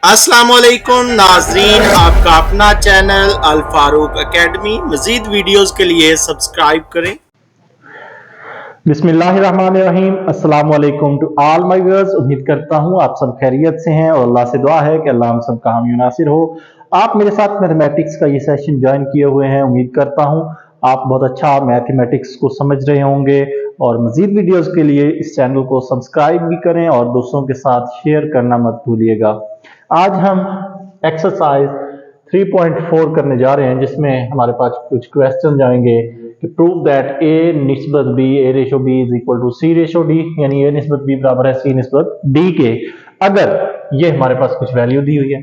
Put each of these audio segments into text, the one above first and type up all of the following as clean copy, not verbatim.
अस्सलामुअलैकुम नाजरीन, आपका अपना चैनल अल फारूक एकेडमी। मजीद वीडियोस के लिए सब्सक्राइब करें। बिस्मिल्लाहिर्रहमानिर्रहीम। अस्सलाम वालेकुम टू ऑल माय व्यूअर्स। उम्मीद करता हूँ आप सब खैरियत से हैं और अल्लाह से दुआ है कि अल्लाह हम सब का हामी नासिर हो। आप मेरे साथ मैथमेटिक्स का ये सेशन ज्वाइन किए हुए हैं। उम्मीद करता हूँ आप बहुत अच्छा मैथमेटिक्स को समझ रहे होंगे और मजीद वीडियोस के लिए इस चैनल को सब्सक्राइब भी करें और दोस्तों के साथ शेयर करना मत भूलिएगा। आज हम एक्सरसाइज 3.4 करने जा रहे हैं, जिसमें हमारे पास कुछ क्वेश्चन जाएंगे कि प्रूव दैट ए निस्बत B A ratio B is equal to C ratio D, यानी ए निस्बत बी बराबर है सी निस्बत डी के, अगर ये हमारे पास कुछ वैल्यू दी हुई है।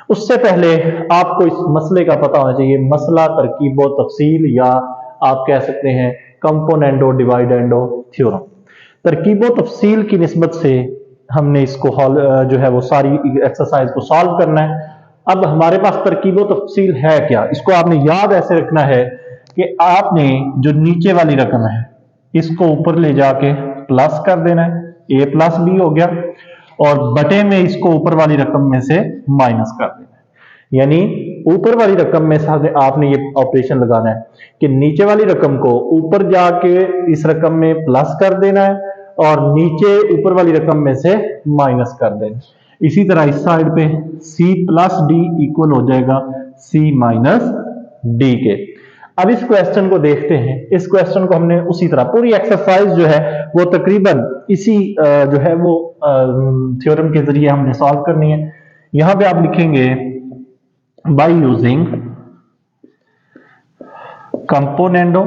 उससे पहले आपको इस मसले का पता होना चाहिए, मसला तरकीब व तफसील, या आप कह सकते हैं कंपोनेंडो डिवाइडेंडो थ्योरम। तरकीब व तफसील की निस्बत से हमने इसको जो है वो सारी एक्सरसाइज को सॉल्व करना है। अब हमारे पास तरकीब व तफसील है क्या, इसको आपने याद ऐसे रखना है कि आपने जो नीचे वाली रकम है इसको ऊपर ले जाके प्लस कर देना है, ए प्लस बी हो गया, और बटे में इसको ऊपर वाली रकम में से माइनस कर देना है। यानी ऊपर वाली रकम में से आपने ये ऑपरेशन लगाना है कि नीचे वाली रकम को ऊपर जाके इस रकम में प्लस कर देना है और नीचे ऊपर वाली रकम में से माइनस कर देना। इसी तरह इस साइड पे c प्लस डी इक्वल हो जाएगा c माइनस डी के। अब इस क्वेश्चन को देखते हैं। इस क्वेश्चन को हमने उसी तरह पूरी एक्सरसाइज जो है वो तकरीबन इसी जो है वो थ्योरम के जरिए हमने सॉल्व करनी है। यहां पे आप लिखेंगे बाय यूजिंग कंपोनेंडो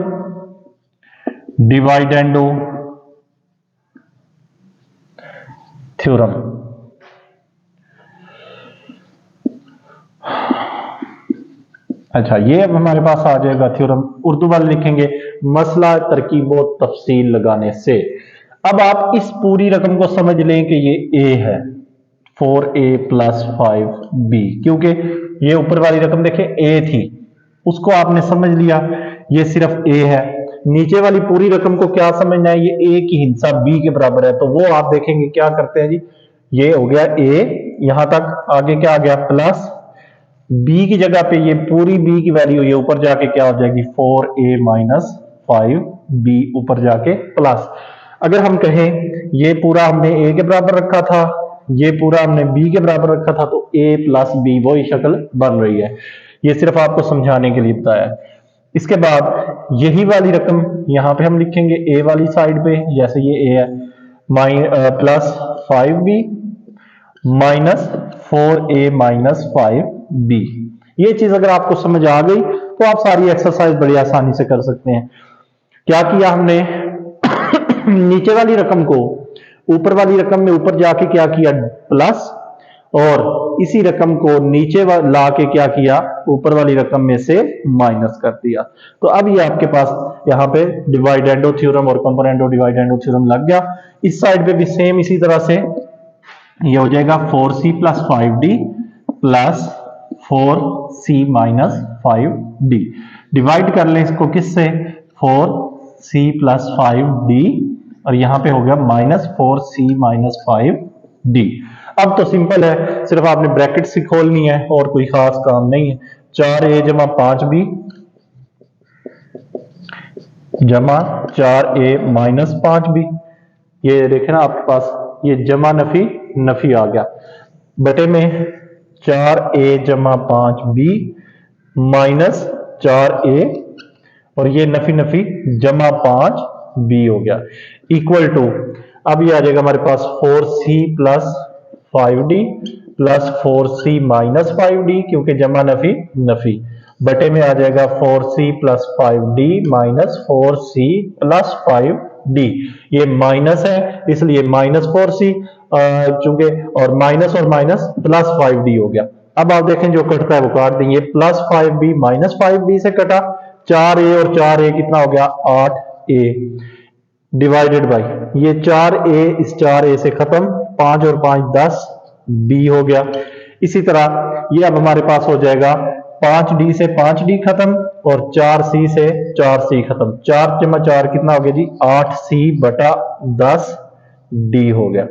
डिवाइडेंडो थ्योरम। अच्छा, ये अब हमारे पास आ जाएगा थ्योरम। उर्दू वाले लिखेंगे मसला तरकीब व तफसील लगाने से। अब आप इस पूरी रकम को समझ लें कि ये a है 4a प्लस 5b, क्योंकि ये ऊपर वाली रकम देखें a थी, उसको आपने समझ लिया, ये सिर्फ a है। नीचे वाली पूरी रकम को क्या समझना है, ये a की हिस्सा b के बराबर है, तो वो आप देखेंगे क्या करते हैं जी। ये हो गया a, यहां तक आगे क्या आ गया प्लस b की जगह पे ये पूरी b की वैल्यू ये ऊपर जाके क्या हो जाएगी 4a माइनस 5b, ऊपर जाके प्लस। अगर हम कहें ये पूरा हमने a के बराबर रखा था, ये पूरा हमने b के बराबर रखा था, तो a प्लस b वही शक्ल बन रही है। ये सिर्फ आपको समझाने के लिए बताया है। इसके बाद यही वाली रकम यहां पे हम लिखेंगे a वाली साइड पे, जैसे ये a है plus 5b minus 4a minus 5b। ये चीज अगर आपको समझ आ गई तो आप सारी एक्सरसाइज बड़ी आसानी से कर सकते हैं। क्या किया हमने नीचे वाली रकम को ऊपर वाली रकम में ऊपर जाके क्या किया प्लस, और इसी रकम को नीचे ला के क्या किया ऊपर वाली रकम में से माइनस कर दिया। तो अब ये आपके पास यहाँ पे डिवाइडेंडो थ्योरम और कंपोनेंडो डिवाइडेंडो थ्योरम लग गया। इस साइड पे भी सेम इसी तरह से ये हो जाएगा 4c plus 5d plus 4c minus 5d। Divide कर लें इसको किससे, 4c प्लस 5d, और यहां पे हो गया माइनस 4c माइनस 5d। अब तो सिंपल है, सिर्फ आपने ब्रैकेट से खोलनी है और कोई खास काम नहीं है। 4a जमा 5b जमा 4a माइनस 5b, ये देखें ना आपके पास ये जमा नफी नफी आ गया, बटे में 4a जमा 5b माइनस 4a, और ये नफी नफी जमा 5b हो गया, इक्वल टू अब ये आ जाएगा हमारे पास 4c plus 5d plus 4c minus 5d, क्योंकि जमा नफी नफी, बटे में आ जाएगा 4c plus 5d minus 4c plus 5d। ये माइनस है इसलिए माइनस 4c, चूंकि और माइनस प्लस 5d हो गया। अब आप देखें जो कटता है वो काट देंगे, प्लस 5b माइनस 5b से कटा, 4a और 4a कितना हो गया 8a, डिवाइडेड बाई ये 4a इस 4a से खत्म, 5 और 5 10 b हो गया। इसी तरह ये अब हमारे पास हो जाएगा 5d से 5d खत्म और 4c से 4c खत्म, 4 जमा 4 कितना हो गया जी 8c बटा 10d हो गया।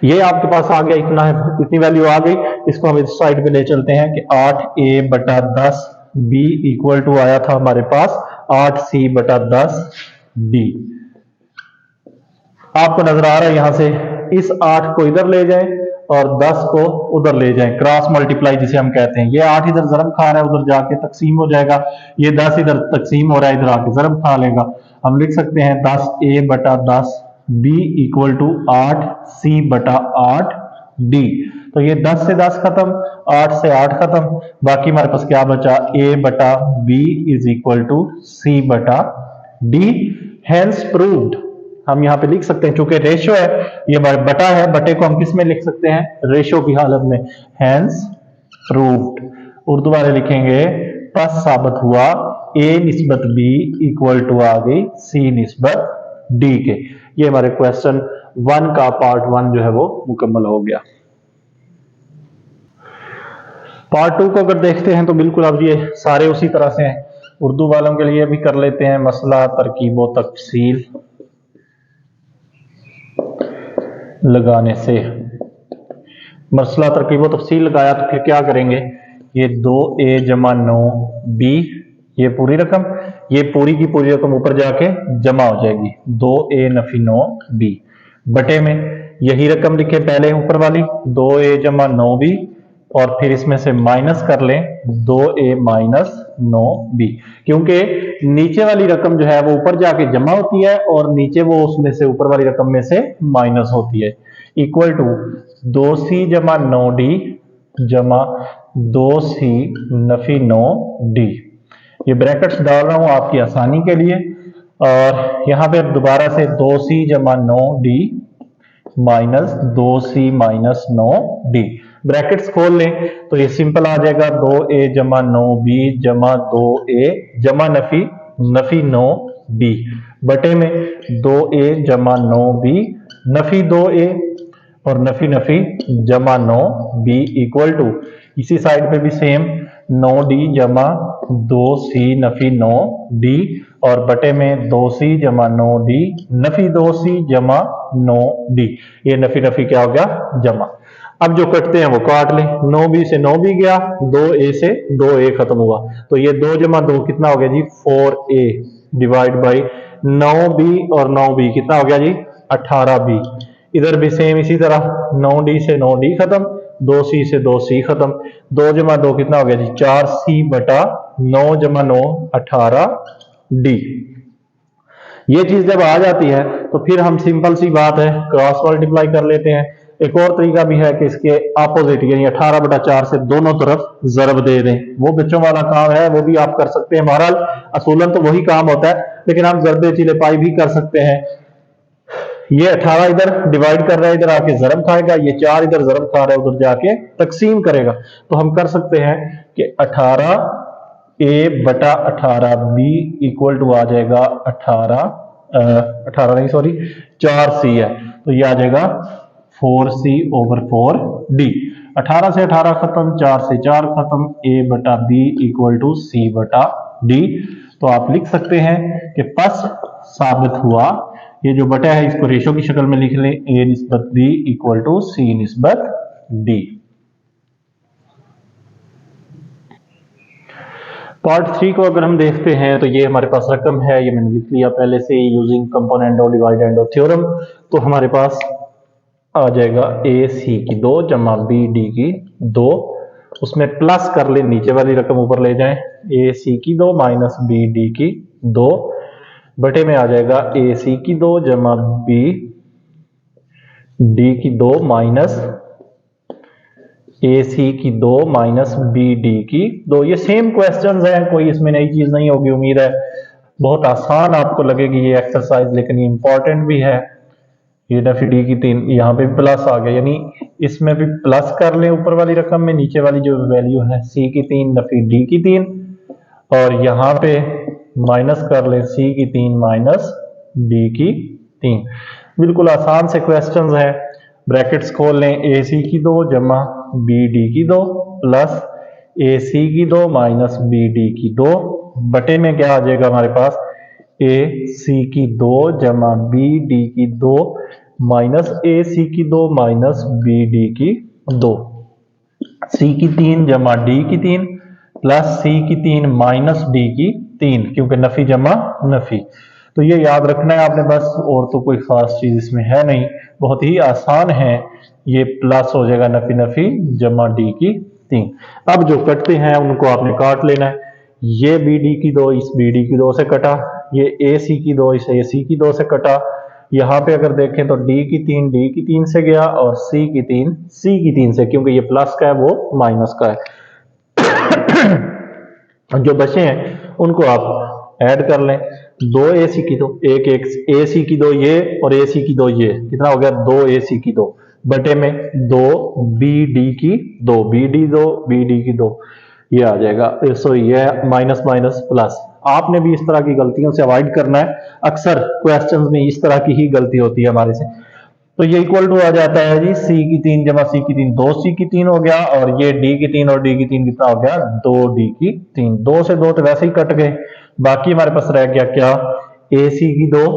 ये आपके पास आ गया, इतना है, इतनी वैल्यू आ गई। इसको हम इस साइड पे ले चलते हैं कि 8a/10b इक्वल टू आया था हमारे पास 8c/10d। आपको नजर आ रहा है यहां से, इस 8 को इधर ले जाएं और 10 को उधर ले जाएं, क्रॉस मल्टीप्लाई जिसे हम कहते हैं। ये 8 इधर जरब खा रहा है, उधर जाके तकसीम हो जाएगा। ये 10 इधर तकसीम हो रहा है, इधर आके जरब खा लेगा। हम लिख सकते हैं 10a/10b इक्वल टू 8c/8d। तो ये 10 से 10 खत्म, 8 से 8 खत्म, बाकी हमारे पास क्या बचा, a/b is equal to c/d। Hence proved. हम यहाँ पे लिख सकते हैं, चूंकि रेशो है, ये बटा है, बटे को हम किस में लिख सकते हैं, रेशो की हालत में। Hence proved. उर्दू वाले लिखेंगे बस साबित हुआ a निस्बत b इक्वल टू आ गई c निस्बत d के। ये हमारे क्वेश्चन 1 का पार्ट 1 जो है वो मुकम्मल हो गया। पार्ट 2 को अगर देखते हैं तो बिल्कुल अब ये सारे उसी तरह से हैं। उर्दू वालों के लिए भी कर लेते हैं। मसला तरकीब व तफसील लगाने से, मसला तरकीब व तफसील लगाया तो फिर क्या करेंगे, ये 2a जमा 9b, ये पूरी रकम, ये पूरी की पूरी रकम ऊपर जाके जमा हो जाएगी, 2a नफी 9b बटे में यही रकम लिखे पहले ऊपर वाली 2a जमा 9b, और फिर इसमें से माइनस कर लें 2a माइनस 9b, क्योंकि नीचे वाली रकम जो है वो ऊपर जाके जमा होती है और नीचे वो उसमें से ऊपर वाली रकम में से माइनस होती है। इक्वल टू 2c जमा 9d जमा 2c नफी 9d। ये ब्रैकेट्स डाल रहा हूं आपकी आसानी के लिए, और यहां पे दोबारा से 2c जमा 9d minus 2c minus 9d, brackets खोल लें तो ये सिंपल आ जाएगा, 2a जमा 9b जमा 2a जमा नफी नफी 9b बटे में 2a जमा 9b नफी 2a और नफी नफी जमा 9b इक्वल टू, इसी साइड पे भी सेम 9d जमा 2c नफी 9d और बटे में 2c जमा 9d नफी 2c जमा 9d। ये नफी नफी क्या हो गया, जमा। अब जो कटते हैं वो काट लें, 9b से 9b गया, 2a से 2a खत्म हुआ, तो ये 2 जमा 2 कितना हो गया जी, 4a डिवाइड बाई 9b और 9b कितना हो गया जी, 18b। इधर भी सेम इसी तरह 9d से 9d खत्म, 2c से 2c खत्म, 2 जमा 2 कितना हो गया जी, 4c बटा 9 जमा 9 18d। ये चीज जब आ जाती है तो फिर हम सिंपल सी बात है क्रॉस मल्टीप्लाई कर लेते हैं। एक और तरीका भी है कि इसके अपोजिट यानी 18/4 से दोनों तरफ जरब दे दें, वो बच्चों वाला काम है, वो भी आप कर सकते हैं। बहरहाल असूलन तो वही काम होता है, लेकिन आप जरबे चिले पाई भी कर सकते हैं। ये 18 इधर डिवाइड कर रहा है, इधर आके जरब खाएगा, ये 4 इधर जरब खा रहा है, उधर जाके तकसीम करेगा। तो हम कर सकते हैं कि 18a/18b इक्वल टू आ जाएगा 4c है, तो ये आ जाएगा 4c/4d। 18 से 18 खत्म, 4 से 4 खत्म, a/b इक्वल टू c/d। तो आप लिख सकते हैं कि बस साबित हुआ, ये जो बटा है इसको रेशो की शक्ल में लिख लें, a निस्बत b इक्वल टू c निस्बत d। पार्ट 3 को अगर हम देखते हैं तो ये हमारे पास रकम है, ये मैंने लिख लिया पहले से using component of divide end of theorem. तो हमारे पास आ जाएगा ac की 2 जमा bd की 2, उसमें प्लस कर ले, नीचे वाली रकम ऊपर ले जाएं, ac की 2 माइनस bd की 2 बटे में आ जाएगा ac की 2 जमा bd की 2 माइनस ac की 2 माइनस bd की 2। ये सेम क्वेश्चंस हैं, कोई इसमें नई चीज नहीं होगी, उम्मीद है बहुत आसान आपको लगेगी ये एक्सरसाइज, लेकिन ये इंपॉर्टेंट भी है। ये नफी डी की 3, यहाँ पे भी प्लस आ गया, यानी इसमें भी प्लस कर लें ऊपर वाली रकम में, नीचे वाली जो वैल्यू है c की 3 नफी d की 3, और यहाँ पे माइनस कर लें c की 3 माइनस d की 3। बिल्कुल आसान से क्वेश्चंस है। ब्रैकेट्स खोल लें, ac की 2 जमा bd की 2 प्लस ac की 2 माइनस bd की 2 बटे में क्या आ जाएगा हमारे पास, ac की 2 जमा bd की 2 माइनस ए सी की 2 माइनस बी डी की 2, सी की 3 जमा डी की 3 प्लस सी की 3 माइनस डी की 3, क्योंकि नफी जमा नफी। तो ये याद रखना है आपने बस, और तो कोई खास चीज इसमें है नहीं, बहुत ही आसान है। ये प्लस हो जाएगा नफी नफी जमा डी की 3। अब जो कटते हैं उनको आपने काट लेना है। ये बी डी की 2 इस बी डी की 2 से कटा, ये ए सी की 2 इस ए सी की 2 से कटा। यहाँ पे अगर देखें तो डी की 3 डी की 3 से गया, और सी की 3 सी की 3 से, क्योंकि ये प्लस का है वो माइनस का है। जो बचे हैं उनको आप ऐड कर लें। 2 ए सी की 2, एक एक ए सी की 2 ये और ए सी की 2 ये, कितना हो गया 2 ए सी की 2 बटे में 2 बी डी की 2, बी डी 2 बी डी की 2, ये आ जाएगा। सो ये माइनस माइनस प्लस। आपने भी इस तरह की गलतियों से अवॉइड करना है, अक्सर क्वेश्चंस में इस तरह की ही गलती होती है हमारे से। तो ये इक्वल टू आ जाता है जी सी की 3 जमा सी की 3, 2 सी की 3 हो गया, और ये डी की 3 और डी की 3 कितना हो गया 2 डी की 3। 2 से 2 तो वैसे ही कट गए, बाकी हमारे पास रह गया क्या, ए सी की 2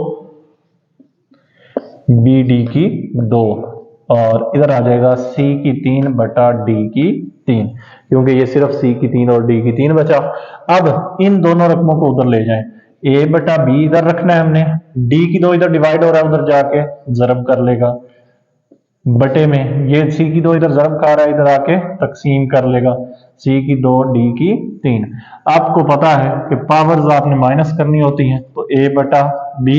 बी डी की 2, और इधर आ जाएगा सी की 3 बटा डी की 3, क्योंकि ये सिर्फ सी की 3 और डी की 3 बचा। अब इन दोनों रकमों को उधर ले जाएं, ए बटा बी इधर रखना है हमने, डी की 2 इधर डिवाइड हो रहा है, उधर जाके जरब कर लेगा, बटे में ये सी की 2 इधर जरब खा रहा है, इधर आके तकसीम कर लेगा, सी की 2 डी की 3। आपको पता है कि पावर्स आपने माइनस करनी होती हैं, तो ए बटा बी,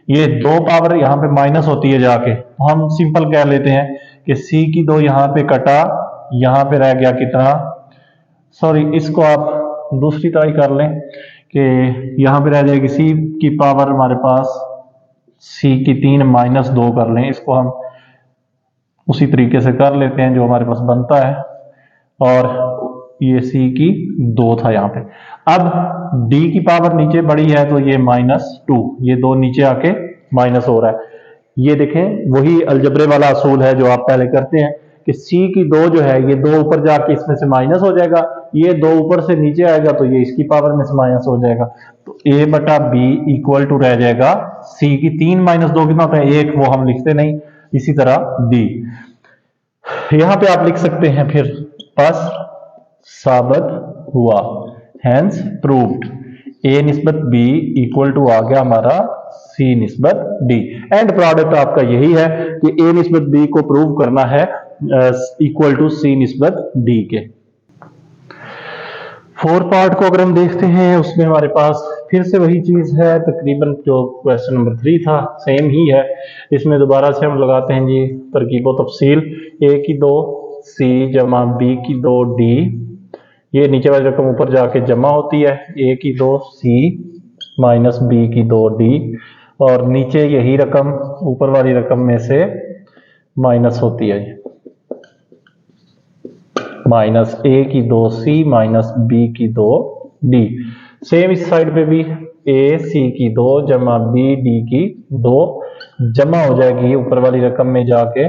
ये 2 पावर यहाँ पे माइनस होती है जाके, तो हम सिंपल कह लेते हैं कि सी की 2 यहाँ पे कटा, यहाँ पे रह गया कितना, सॉरी इसको आप दूसरी तरह कर लें कि यहाँ पे रह जाएगी सी की पावर हमारे पास सी की 3 माइनस 2 कर लें, इसको हम उसी तरीके से कर लेते हैं जो हमारे पास बनता है, और ये सी की 2 था यहाँ पे। अब डी की पावर नीचे बड़ी है तो ये -2, ये 2 नीचे आके माइनस हो रहा है। ये देखें वही अलजबरे वाला असूल है जो आप पहले करते हैं कि सी की 2 जो है ये 2 ऊपर जाके इसमें से माइनस हो जाएगा, ये 2 ऊपर से नीचे आएगा तो ये इसकी पावर में से माइनस हो जाएगा, तो ए बटा बी इक्वल टू रह जाएगा सी की 3 माइनस 2 कितना होता है 1, वो हम लिखते नहीं। इसी तरह डी यहां पे आप लिख सकते हैं फिर बस साबित हुआ, हैंस प्रूव्ड, ए निस्बत बी इक्वल टू आ गया हमारा सी निस्बत डी। एंड प्रोडक्ट आपका यही है कि ए निस्बत बी को प्रूव करना है इक्वल टू सी निस्बत डी के। 4 पार्ट को अगर हम देखते हैं उसमें हमारे पास फिर से वही चीज है, तकरीबन जो क्वेश्चन नंबर 3 था सेम ही है। इसमें दोबारा से हम लगाते हैं जी तरकीब व तफसील, ए की 2 सी जमा बी की 2 डी, ये नीचे वाली रकम ऊपर जाके जमा होती है, ए की 2 सी माइनस बी की 2 डी, और नीचे यही रकम ऊपर वाली रकम में से माइनस होती है, माइनस ए की 2 सी माइनस बी की 2 डी। सेम इस साइड पे भी ए सी की 2 जमा बी डी की 2 जमा हो जाएगी ऊपर वाली रकम में जाके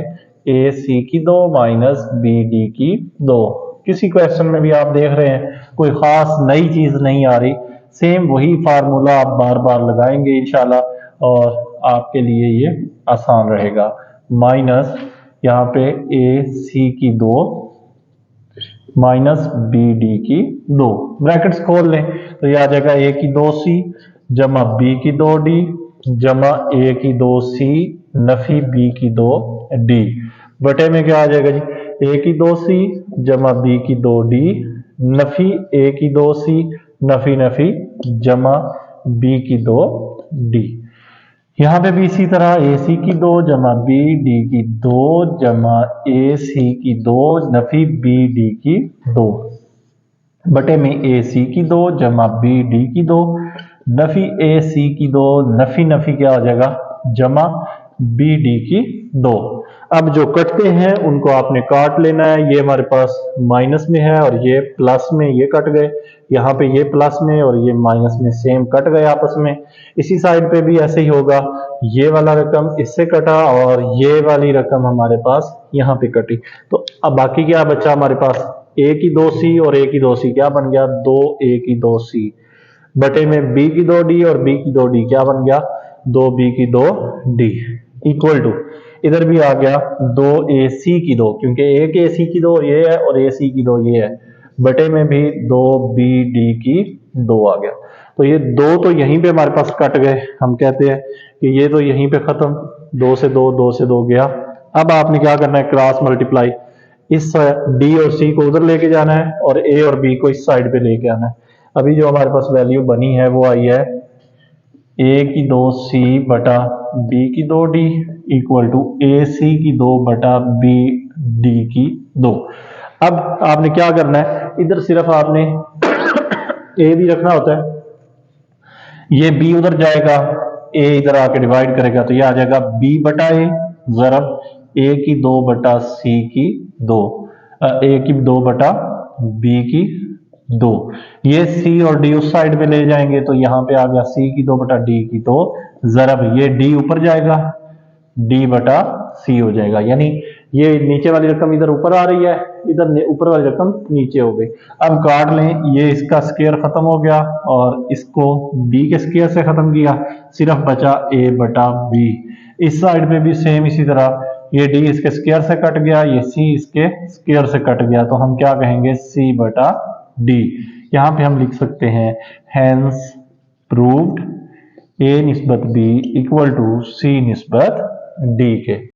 ए सी की 2 माइनस बी डी की 2। किसी क्वेश्चन में भी आप देख रहे हैं कोई खास नई चीज नहीं आ रही, सेम वही फार्मूला आप बार बार लगाएंगे इंशाल्लाह, और आपके लिए ये आसान रहेगा। माइनस यहाँ पे ए सी की 2 माइनस बी डी की 2, ब्रैकेट्स खोल लें तो ये आ जाएगा ए की 2 सी जमा बी की 2 डी जमा ए की 2 सी नफी बी की 2 डी, बटे में क्या आ जाएगा जी ए की 2 सी जमा बी की 2 डी नफी ए की 2 सी नफी नफी जमा बी की 2 डी। यहाँ पे भी इसी तरह ए सी की 2 जमा बी डी की 2 जमा ए सी की 2 नफी बी डी की 2, बटे में ए सी की 2 जमा बी डी की 2 नफी ए सी की 2 नफी नफी क्या हो जाएगा जमा बी डी की 2। अब जो कटते हैं उनको आपने काट लेना है, ये हमारे पास माइनस में है और ये प्लस में, ये कट गए, यहाँ पे ये प्लस में और ये माइनस में सेम कट गए आपस में। इसी साइड पे भी ऐसे ही होगा, ये वाला रकम इससे कटा और ये वाली रकम हमारे पास यहाँ पे कटी, तो अब बाकी क्या बचा हमारे पास ए की 2 सी और ए की 2 सी क्या बन गया 2 ए की 2 सी, बटे में बी की 2 डी और बी की 2 डी क्या बन गया 2 बी की 2 डी, इक्वल टू इधर भी आ गया 2ac की 2, क्योंकि एक ac की 2 ये है और ac की 2 ये है, बटे में भी 2bd की 2 आ गया। तो ये 2 तो यहीं पे हमारे पास कट गए, हम कहते हैं कि ये तो यहीं पे खत्म, 2 से 2, 2 से 2 गया। अब आपने क्या करना है, क्रॉस मल्टीप्लाई, इस डी और सी को उधर लेके जाना है और ए और बी को इस साइड पे लेके आना है। अभी जो हमारे पास वैल्यू बनी है वो आई है ए की 2c बटा बी की 2d इक्वल टू ए सी की 2 बटा बी डी की 2। अब आपने क्या करना है, इधर सिर्फ आपने ए भी रखना होता है, ये बी उधर जाएगा, ए इधर आके डिवाइड करेगा, तो ये आ जाएगा बी बटा ए जरब ए की 2 बटा सी की 2, ए की 2 बटा बी की 2। ये सी और डी उस साइड पे ले जाएंगे, तो यहां पे आ गया सी की 2 बटा डी की 2 जरब ये डी ऊपर जाएगा, डी बटा सी हो जाएगा, यानी ये नीचे वाली रकम इधर ऊपर आ रही है, इधर ऊपर वाली रकम नीचे हो गई। अब काट लें, ये इसका स्क्वायर खत्म हो गया और इसको बी के स्क्वायर से खत्म किया, सिर्फ बचा ए बटा बी। इस साइड पे भी सेम इसी तरह, ये डी इसके स्क्वायर से कट गया, ये सी इसके स्क्वायर से कट गया, तो हम क्या कहेंगे, सी बटा डी। यहां पे हम लिख सकते हैं हेंस प्रूव्ड ए निस्बत बी इक्वल टू सी निस्बत डी के।